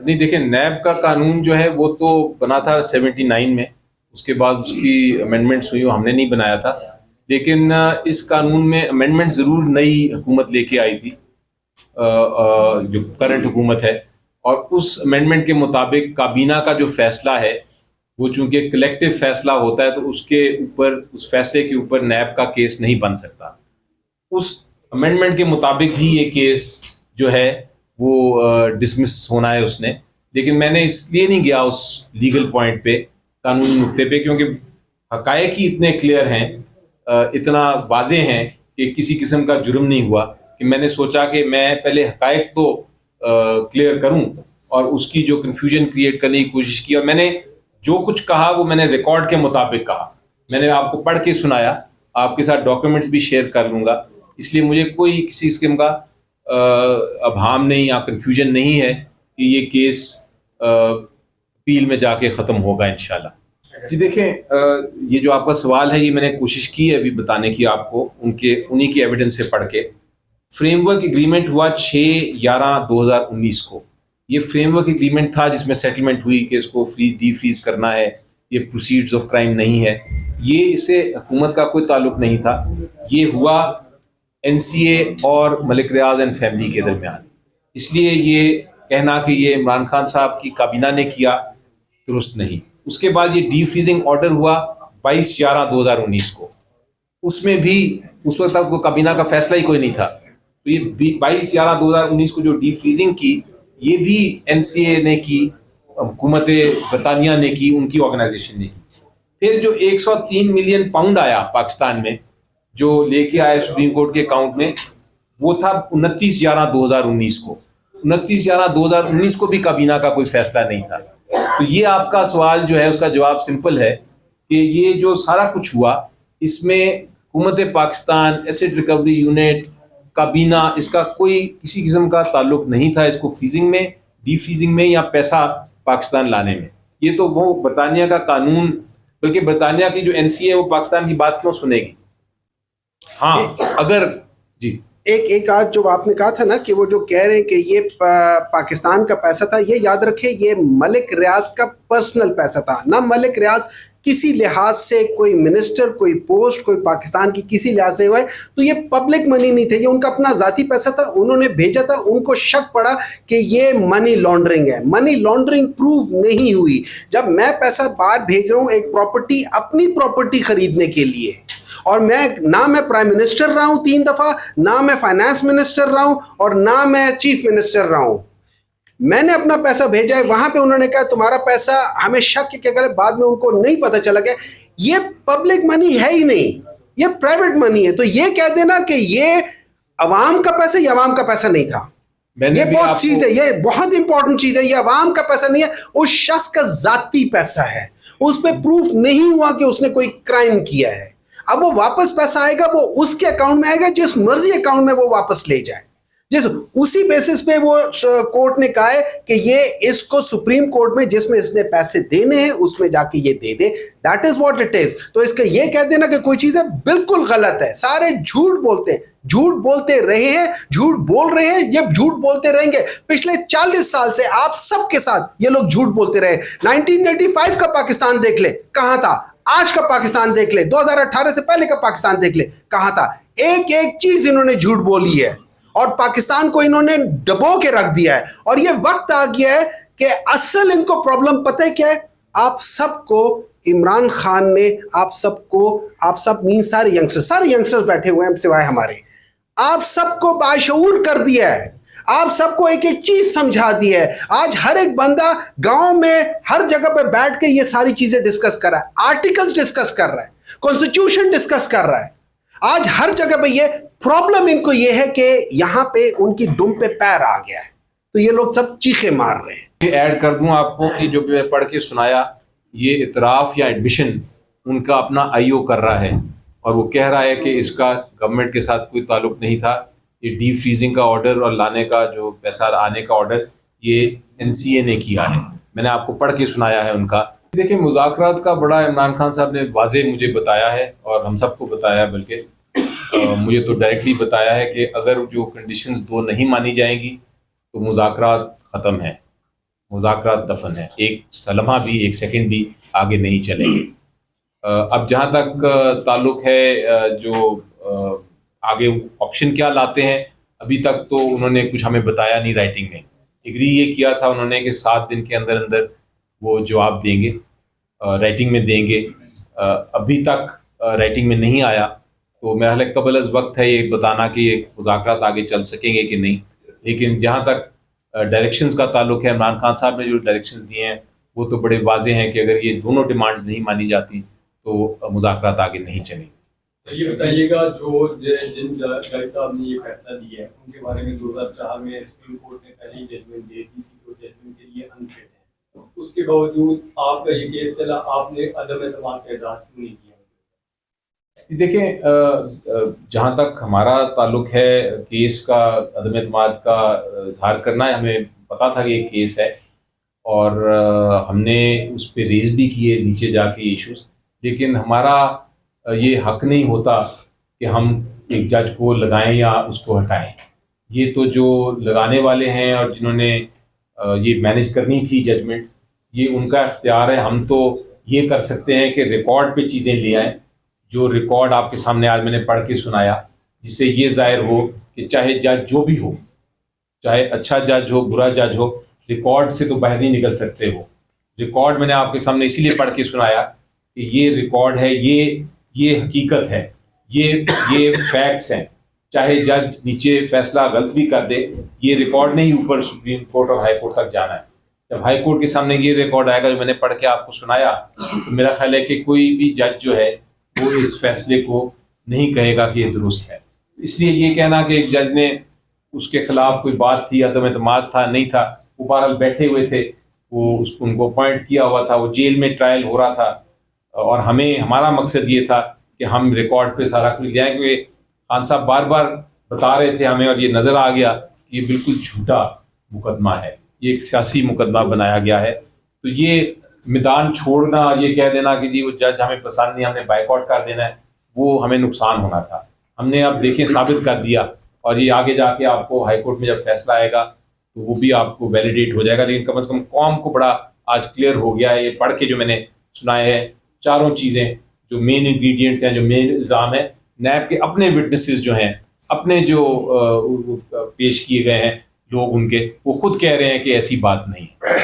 نہیں دیکھیں، نیب کا قانون جو ہے وہ تو بنا تھا 79 میں، اس کے بعد اس کی امینڈمنٹس ہوئی، ہم نے نہیں بنایا تھا، لیکن اس قانون میں امینڈمنٹ ضرور نئی حکومت لے کے آئی تھی، جو کرنٹ حکومت ہے، اور اس امینڈمنٹ کے مطابق کابینہ کا جو فیصلہ ہے وہ چونکہ کلیکٹیو فیصلہ ہوتا ہے تو اس کے اوپر، اس فیصلے کے اوپر نیب کا کیس نہیں بن سکتا. اس امینڈمنٹ کے مطابق ہی یہ کیس جو ہے وہ ڈسمس ہونا ہے اس نے. لیکن میں نے اس لیے نہیں گیا اس لیگل پوائنٹ پہ، قانونی نقطے پہ، کیونکہ حقائق ہی اتنے کلیئر ہیں، اتنا واضح ہیں کہ کسی قسم کا جرم نہیں ہوا، کہ میں نے سوچا کہ میں پہلے حقائق تو کلیئر کروں اور اس کی جو کنفیوژن کریٹ کرنے کی کوشش کی. اور میں نے جو کچھ کہا وہ میں نے ریکارڈ کے مطابق کہا، میں نے آپ کو پڑھ کے سنایا، آپ کے ساتھ ڈاکیومنٹس بھی شیئر کر لوں گا. اس لیے مجھے کوئی کسی قسم کا ابہام نہیں یا کنفیوژن نہیں ہے کہ یہ کیس اپیل میں جا کے ختم ہوگا انشاءاللہ. جی دیکھیں، یہ جو آپ کا سوال ہے یہ میں نے کوشش کی ہے ابھی بتانے کی آپ کو، انہی کی ایویڈنس سے پڑھ کے. فریم ورک ایگریمنٹ ہوا 6/11/2019 کو. یہ فریم ورک ایگریمنٹ تھا جس میں سیٹلمنٹ ہوئی کہ اس کو ڈی فریز کرنا ہے، یہ پروسیڈز آف کرائم نہیں ہے. یہ اس سے حکومت کا کوئی تعلق نہیں تھا، یہ ہوا NCA اور ملک ریاض اینڈ فیملی کے درمیان. اس لیے یہ کہنا کہ یہ عمران خان صاحب کی کابینہ نے کیا درست نہیں. اس کے بعد یہ ڈی فریزنگ آرڈر ہوا 22/11/2019 کو. اس میں بھی اس وقت تک وہ کابینہ کا فیصلہ ہی کوئی نہیں تھا. تو یہ 22/11/2019 کو جو ڈی فریزنگ کی، یہ بھی NCA نے کی، حکومت برطانیہ نے کی، ان کی آرگنائزیشن نے کی. پھر جو 103 ملین پاؤنڈ آیا پاکستان میں، جو لے کے آئے سپریم کورٹ کے اکاؤنٹ میں، وہ تھا 29/11/2019 کو. 29/11/2019 کو بھی کابینہ کا کوئی فیصلہ نہیں تھا. تو یہ آپ کا سوال جو ہے اس کا جواب سمپل ہے کہ یہ جو سارا کچھ ہوا اس میں حکومت پاکستان، ایسیڈ ریکوری یونٹ، کابینہ، اس کا کوئی کسی قسم کا تعلق نہیں تھا اس کو فریزنگ میں، ڈی فریزنگ میں یا پیسہ پاکستان لانے میں. یہ تو وہ برطانیہ کا قانون، بلکہ برطانیہ کی جو NCA ہے وہ پاکستان کی بات کیوں سنے گی؟ ہاں اگر جی ایک آج جو آپ نے کہا تھا نا کہ وہ جو کہہ رہے ہیں کہ یہ پاکستان کا پیسہ تھا، یہ یاد رکھے یہ ملک ریاض کا پرسنل پیسہ تھا. نہ ملک ریاض کسی لحاظ سے کوئی منسٹر، کوئی پوسٹ، کوئی پاکستان کی کسی لحاظ سے ہوئے تو یہ پبلک منی نہیں تھے، یہ ان کا اپنا ذاتی پیسہ تھا. انہوں نے بھیجا تھا، ان کو شک پڑا کہ یہ منی لانڈرنگ ہے. منی لانڈرنگ پروف نہیں ہوئی. جب میں پیسہ باہر بھیج رہا ہوں ایک پراپرٹی، اپنی پراپرٹی خریدنے کے لیے، اور نہ میں پرائم منسٹر رہا ہوں 3 دفعہ، نہ میں فائنانس منسٹر رہا ہوں، اور نہ میں چیف منسٹر رہا ہوں، میں نے اپنا پیسہ بھیجا ہے. وہاں پہ انہوں نے کہا تمہارا پیسہ ہمیں شک کہ اگر بعد میں ان کو نہیں پتہ چلا کہ یہ پبلک منی ہے ہی نہیں، یہ پرائیویٹ منی ہے، تو یہ کہہ دینا کہ یہ عوام کا پیسہ، یہ عوام کا پیسہ نہیں تھا. یہ بہت چیز ہے، یہ بہت امپورٹنٹ چیز ہے. یہ عوام کا پیسہ نہیں ہے، اس شخص کا ذاتی پیسہ ہے. اس پہ پروف نہیں ہوا کہ اس نے کوئی کرائم کیا ہے. اب وہ واپس پیسہ آئے گا، وہ اس کے اکاؤنٹ میں آئے گا جس مرضی اکاؤنٹ میں وہ واپس لے جائے. اسی بیسس پہ وہ کورٹ نے کہا ہے کہ یہ اس کو سپریم کورٹ میں جس میں اس نے پیسے دینے ہیں اس میں جا کے یہ دے دے. That is what it is. تو اس کا یہ کہہ دینا کہ کوئی چیز ہے بالکل غلط ہے. سارے جھوٹ بولتے ہیں، جھوٹ بولتے رہے ہیں، جھوٹ بول رہے ہیں، یہ جھوٹ بولتے رہیں گے. پچھلے 40 سال سے آپ سب کے ساتھ یہ لوگ جھوٹ بولتے رہے. 1985 کا پاکستان دیکھ لے کہاں تھا، آج کا پاکستان دیکھ لے، 2018 سے پہلے کا پاکستان دیکھ لے کہاں تھا. ایک ایک چیز انہوں نے جھوٹ بولی ہے اور پاکستان کو انہوں نے ڈبو کے رکھ دیا ہے. اور یہ وقت آ گیا ہے کہ اصل ان کو پرابلم پتہ ہے کیا ہے. آپ سب کو عمران خان نے، آپ سب مین سارے ینگسٹر بیٹھے ہوئے ہیں سوائے ہمارے، آپ سب کو باشعور کر دیا ہے. آپ سب کو ایک ایک چیز سمجھا دی ہے. آج ہر ایک بندہ گاؤں میں ہر جگہ پہ بیٹھ کے یہ ساری چیزیں ڈسکس کر رہا ہے، آرٹیکلز ڈسکس کر رہا ہے، کانسٹیٹیوشن ڈسکس کر رہا ہے. آج ہر جگہ پہ یہ پرابلم ان کو یہ ہے کہ یہاں پہ ان کی دم پہ پیر آ گیا ہے، تو یہ لوگ سب چیخے مار رہے ہیں. ایڈ کر دوں آپ کو کہ جو میں پڑھ کے سنایا، یہ اعتراف یا ایڈمیشن ان کا اپنا IO کر رہا ہے، اور وہ کہہ رہا ہے کہ اس کا گورنمنٹ کے ساتھ کوئی تعلق نہیں تھا. یہ ڈی فریزنگ کا آرڈر اور لانے کا جو پیسہ آنے کا آرڈر یہ NCA نے کیا ہے. میں نے آپ کو پڑھ کے سنایا ہے ان کا. دیکھیں، مذاکرات کا بڑا عمران خان صاحب نے واضح مجھے بتایا ہے، اور ہم سب کو بتایا ہے، بلکہ مجھے تو ڈائریکٹلی بتایا ہے کہ اگر جو کنڈیشنز 2 نہیں مانی جائیں گی تو مذاکرات ختم ہیں. مذاکرات دفن ہیں، ایک لمحہ بھی، ایک سیکنڈ بھی آگے نہیں چلیں گے۔ اب جہاں تک تعلق ہے جو آگے آپشن کیا لاتے ہیں، ابھی تک تو انہوں نے کچھ ہمیں بتایا نہیں رائٹنگ میں۔ ایگری یہ کیا تھا انہوں نے کہ 7 دن کے اندر اندر وہ جواب دیں گے، رائٹنگ میں دیں گے۔ ابھی تک رائٹنگ میں نہیں آیا، تو میرا خیال ہے قبل از وقت ہے یہ بتانا کہ یہ مذاکرات آگے چل سکیں گے کہ نہیں۔ لیکن جہاں تک ڈائریکشنز کا تعلق ہے، عمران خان صاحب نے جو ڈائریکشنز دیے ہیں وہ تو بڑے واضح ہیں کہ اگر یہ دونوں ڈیمانڈز نہیں مانی جاتی تو مذاکرات آگے نہیں چلیں گے۔ یہ بتائیے گا جو جن جج صاحب نے یہ فیصلہ دیا ہے ان کے بارے میں 2004 میں سپریم کورٹ نے پہلے ہی ججمنٹ دے دی تھی، تو ججمنٹ کے لیے انفٹ ہے، اس کے باوجود آپ کا یہ کیس چلا، آپ نے عدم اعتماد کا اظہار کیوں نہیں کیا؟ دیکھیں، جہاں تک ہمارا تعلق ہے کیس کا عدم اعتماد کا اظہار کرنا ہے، ہمیں پتا تھا کہ یہ کیس ہے اور ہم نے اس پہ ریز بھی کیے نیچے جا کے ایشوز، لیکن ہمارا یہ حق نہیں ہوتا کہ ہم ایک جج کو لگائیں یا اس کو ہٹائیں۔ یہ تو جو لگانے والے ہیں اور جنہوں نے یہ مینیج کرنی تھی ججمنٹ، یہ ان کا اختیار ہے۔ ہم تو یہ کر سکتے ہیں کہ ریکارڈ پہ چیزیں لے آئیں، جو ریکارڈ آپ کے سامنے آج میں نے پڑھ کے سنایا، جس سے یہ ظاہر ہو کہ چاہے جج جو بھی ہو، چاہے اچھا جج ہو برا جج ہو، ریکارڈ سے تو باہر نہیں نکل سکتے ہو۔ ریکارڈ میں نے آپ کے سامنے اسی لیے پڑھ کے سنایا کہ یہ ریکارڈ ہے، یہ حقیقت ہے، یہ فیکٹس ہیں۔ چاہے جج نیچے فیصلہ غلط بھی کر دے، یہ ریکارڈ نہیں اوپر سپریم کورٹ اور ہائی کورٹ تک جانا ہے۔ جب ہائی کورٹ کے سامنے یہ ریکارڈ آئے گا جو میں نے پڑھ کے آپ کو سنایا، تو میرا خیال ہے کہ کوئی بھی جج جو ہے وہ اس فیصلے کو نہیں کہے گا کہ یہ درست ہے۔ اس لیے یہ کہنا کہ ایک جج نے اس کے خلاف کوئی بات تھی، عدم اعتماد تھا، نہیں تھا، وہ بہرحال بیٹھے ہوئے تھے، وہ ان کو اپوائنٹ کیا ہوا تھا، وہ جیل میں ٹرائل ہو رہا تھا، اور ہمارا مقصد یہ تھا کہ ہم ریکارڈ پہ سارا کچھ جائیں، کیونکہ خان صاحب بار بار بتا رہے تھے ہمیں اور یہ نظر آ گیا کہ یہ بالکل جھوٹا مقدمہ ہے، یہ ایک سیاسی مقدمہ بنایا گیا ہے۔ تو یہ میدان چھوڑنا، یہ کہہ دینا کہ جی وہ جج ہمیں پسند نہیں، ہم نے بائیک آؤٹ کر دینا ہے، وہ ہمیں نقصان ہونا تھا۔ ہم نے اب دیکھیں ثابت کر دیا، اور یہ آگے جا کے آپ کو ہائی کورٹ میں جب فیصلہ آئے گا تو وہ بھی آپ کو ویلیڈیٹ ہو جائے گا۔ لیکن کم از کم قوم کو بڑا آج کلیئر ہو گیا ہے، یہ پڑھ کے جو میں نے سنائے ہیں چاروں چیزیں، جو مین انگریڈینٹس ہیں، جو مین الزام ہیں، نیب کے اپنے وٹنسز جو ہیں، اپنے جو پیش کیے گئے ہیں لوگ ان کے، وہ خود کہہ رہے ہیں کہ ایسی بات نہیں ہے۔